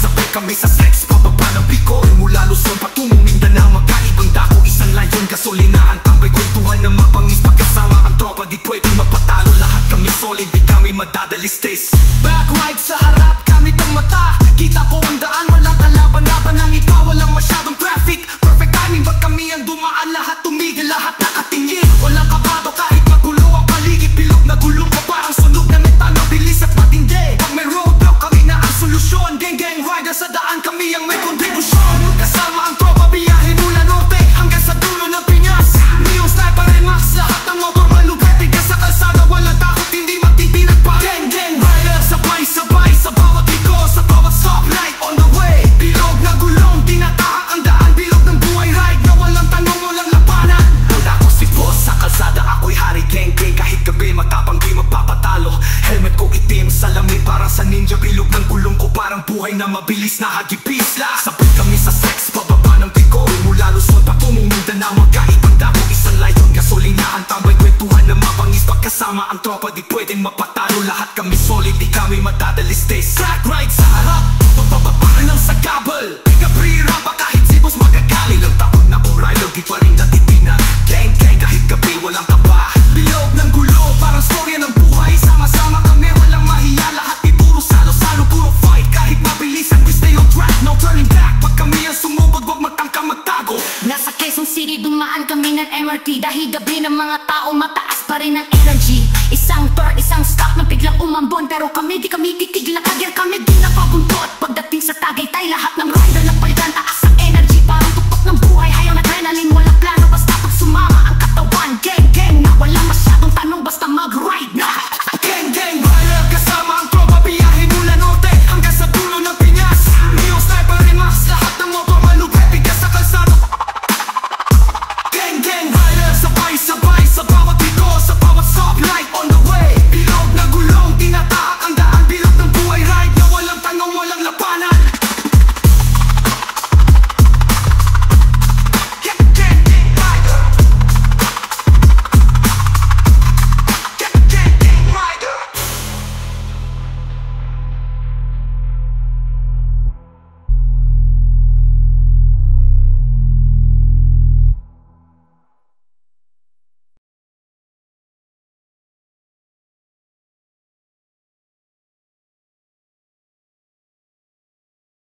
Sabay kami sa sex, pababa ng Bicol. Mula Luzon patungong Mindanao, magkaibang dako. Isang layon, gasolinahan, tambay, kwentuhan na mapangis. Pagkasama ang tropa, di pwedeng mapatalo. Lahat kami solid, di kami madadalistis. Backride sa harap, kami ng mata. Kita ko ang daan, walang kalaban-laban ng iba. Walang masyadong traffic, perfect timing. Ba't kami ang dumaan, lahat tumigil, lahat nakatingin. Walang kabado kahit magulo ang paligid. Bilog na gulong pa parang sunog na metal. Mabilis at matindi, pag may roadblock kami na ang solusyon. Gang rider sa daan, kami ang may kontribusyon. Kasama ang tropa, biyahe mula norte hanggang sa dulo ng Piñas. Neon sniper and max, lahat ng motor malugat. Tigas sa kalsada, walang takot, hindi matitinag pa. Gang rider, sabay-sabay sa bawat liko, sa bawat stoplight on the way. Bilog na gulong, tinatahak ang daan. Bilog ng buhay, ride na walang tanong, walang labanan. Handa ko si boss sa kalsada, ako'y hari. Gang kahit gabi, matapang di magpapatalo. Helmet ko itim, salamin para sa ninja. Bilog ng gulong ko parang buhay na mabilis na hagipis. Sabay kami sa sex, pababa ng Bicol. Mula Luzon patungong Mindanao, magkaibang dako. Isang layon, gasolinahan, tambay, kwentuhan na mapangis. Pagkasama ang tropa, di pwedeng mapatalo. Lahat kami solid, di kami madadalistis. Track ride sa harap, pababa lang sa gabal. Cabrera pa kahit si boss magagali. Lang taon na kong rider, di pa rin natitina. Gang kahit gabi, walang taba. Bilog ng gulo, parang storya ng buhay. Sama-sama kami, walang mahiya. Lahat di puro salo-salo, puro fight. Kahit mabilisan, we stay on track, no turning back. Pag kami ang sumubog, wag magtangka magtago. Nasa Quezon City, dumaan kami ng MRT. Dahil gabi ng mga tao, mataas pa rin ang energy. Isang turn, isang stop na biglang umambon. Pero kami, di kami titigil, nakagear kami, di napabuntot.